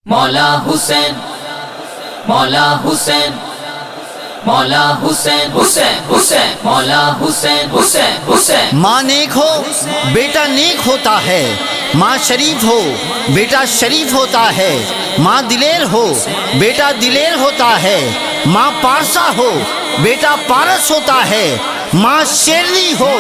مولا حسین مولا حسین مولا حسین حسین حسین مولا حسین حسین حسین۔ ماں نیک ہو بیٹا نیک ہوتا ہے، ماں شریف ہو بیٹا شریف ہوتا ہے، ماں دلیر ہو بیٹا دلیر ہوتا ہے، ماں پارسا ہو بیٹا پارس ہوتا ہے، ماں شیرنی ہو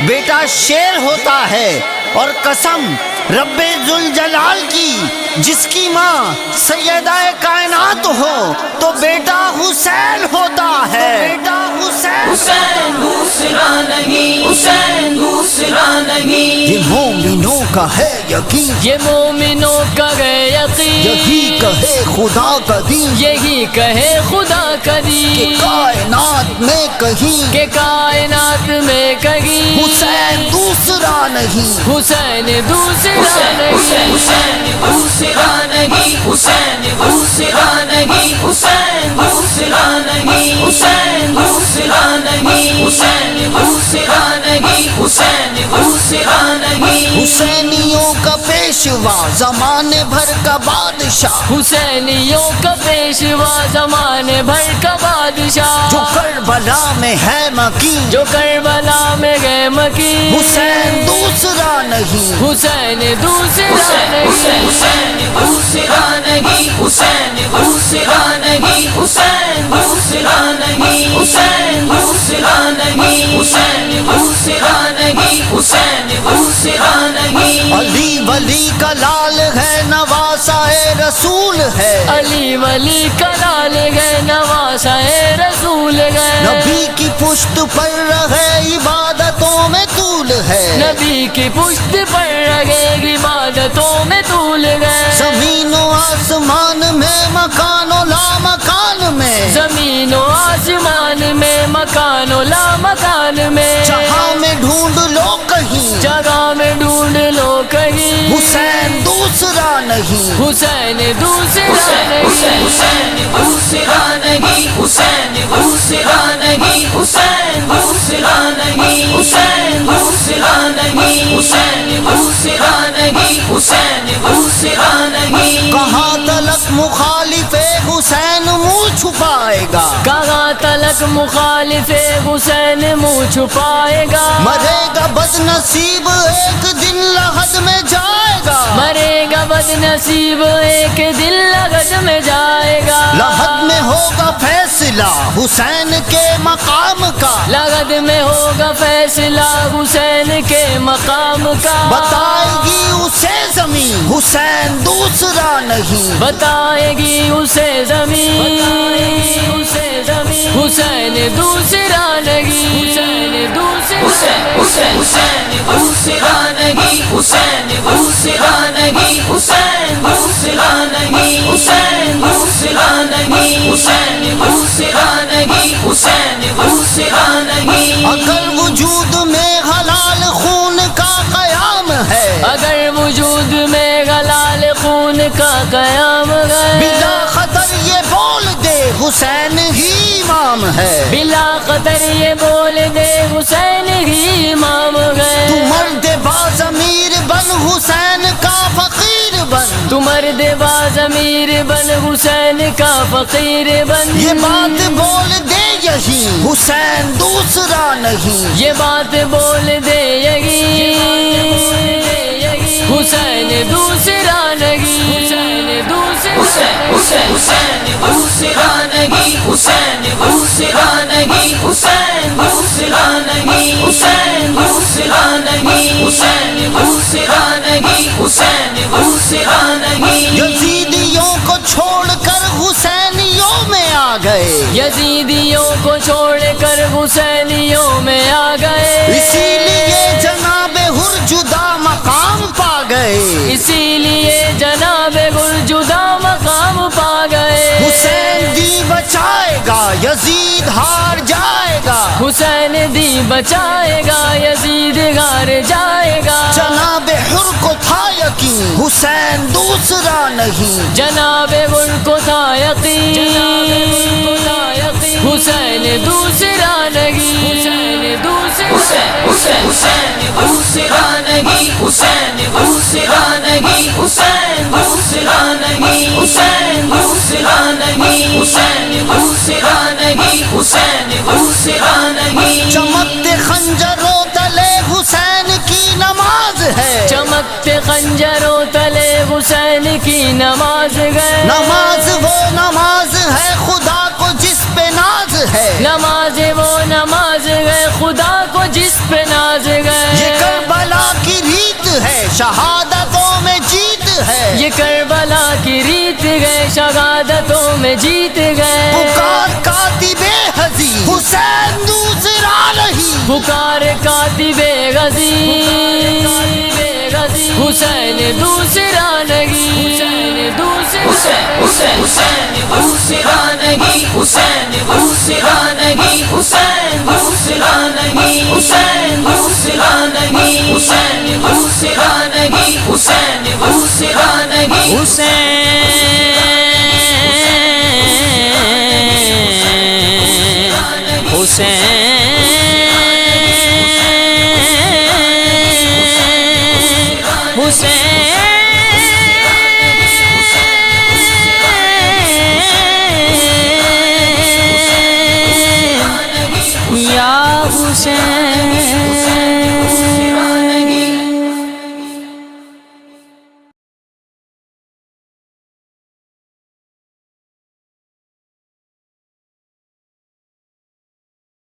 بیٹا شیر ہوتا ہے، اور قسم رب ذوالجلال کی جس کی ماں سیدہ کائنات ہو تو بیٹا حسین ہوتا ہے، بیٹا حسین حسین دوسرا نہیں، حسین دوسرا نہیں، یہ مومنوں کا ہے یقین، یہ مومنوں کا ہے یقین، یہی کہے خدا کا دین، یہی کہے خدا کا کہ دین، کائنات میں کہیں کہ کائنات میں کہیں حسین دوسرا نہیں، حسین دوسرا حسین نہیں، حسین دوسرا نہیں، حسین دوسرا نہیں، حسین دوسرا نہیں، حسین دوسرا نہیں، حسین دوسرا نہیں، حسین دوسرا نہیں، حسینیوں کا پیشوا زمانے بھر کا بادشاہ، حسینیوں کا پیشوا زمانے بھر کا بادشاہ، جو کربلا میں ہے مکین، جو کربلا میں گئے مکین، حسین دوسرا نہیں، حسین دوسرا حسین نہیں، حسین دوسرا نہیں، حسین دوسرا نہیں، حسین دوسرا نہیں، حسین دوسرا نہیں، حسین دوسرا نہیں، حسین دوسرا نہیں، علی ولی کا لال ہے نواسا رسول ہے، علی ولی کا لال گئے نواسا رسول گئے، نبی کی پشت پر رہے عبادتوں میں طول ہے، نبی کی پشت پر رگے عبادتوں میں طول گئے، زمین و آسمان میں مکان و لامکان میں، زمین و آسمان میں مکان و لامکان میں، جہاں میں ڈھونڈ لو کہیں جگہ میں ڈھونڈ لو کہیں حسین دوسرا نہیں، حسین دوسرا حسین نہیں، حسین دوسرا نہیں، حسین دوسرا نہیں، حسین دوسرا نہیں، حسین دوسرا نہیں، حسین دوسرا نہیں، حسین دوسرا نہیں، کہاں تلک مخالف حسین منہ چھپائے گا، کہاں تلک مخالف حسین منہ چھپائے گا، مرے گا بد نصیب ایک دن لحد میں جائے گا، مرے گا بد نصیب ایک دن لغت میں جائے گا، لحد میں ہوگا فیصلہ حسین کے مقام کا، لغت میں ہوگا فیصلہ حسین کے مقام کا، بتائے گی اسے زمین حسین دوسرا نہیں، بتائے گی اسے زمین، حسین دوسرا نہیں، حسین دوسرا حسین حسین حسین دوسرا نہیں، حسین دوسرا نہیں، حسین دوسرا نہیں، حسین دوسرا نہیں، حسین دوسرا نہیں، حسین دوسرا نہیں، اگر وجود میں حلال خون کا قیام ہے، اگر وجود میں غلال خون کا قیام ہے، بلا خطر یہ بول دے حسین ہی امام ہے، بلا قدر یہ بول دے حسین ہی امام ہے، تو مرد باضمیر بن حسین کا فقیر بن، تو مرد باضمیر بن حسین کا فقیر بن، یہ بات بول دے یہی حسین دوسرا نہیں، یہ بات بول دے یہی حسین دوسرا نہیں، حسین دوسرا حسین حسین حسین دوسرا نہیں، حسین دوسرا نہیں، حسین دوسرا نہیں، حسین دوسرا نہیں، حسین دوسرا نہیں، حسین دوسرا نہیں، یزیدیوں کو چھوڑ کر حسینیوں میں آ گئے، یزیدیوں کو چھوڑ کر حسینیوں میں آ گئے، اسی لیے جناب حر جدا مقام پا گئے، اسی لیے جناب گل جدا مقام پا گئے، حسین دی بچائے گا یزید ہار جائے گا، حسین دی بچائے گا یزید غار جائے گا، جناب حر کو تھا یقین حسین دوسرا نہیں، جناب گل کو تھا یقین، حسین دوسرا نہیں، حسین دوسرا حسین حسین حسین دوسرا نہیں، حسین دوسرا نہیں، حسین دوسرا نہیں، حسین دوسرا نہیں، حسین دوسرا نہیں، حسین دوسرا نہیں. چمکتے خنجروں تلے حسین کی نماز ہے، چمکتے خنجروں تلے حسین کی نماز گئے. نماز وہ نماز ہے خدا کو جس پہ ناز ہے، نماز وہ نماز گئے خدا کو جس پہ ناز گئے. یہ کربلا کی ریت ہے شہادتوں میں جیت ہے، یہ کربلا کی ریت گئے شہادتوں میں جیت گئے. پکار کاتب حزی حسین دوسرا نہیں، پکار کاتب غزی حسین دوسرا نہیں، حسین دوسرا حسین حسین دوسرا نہیں، حسین دوسرا نہیں، حسین دوسرا نہیں، حسین دوسرا نہیں، حسین دوسرا نہیں، حسین دوسرا نہیں. یا حسین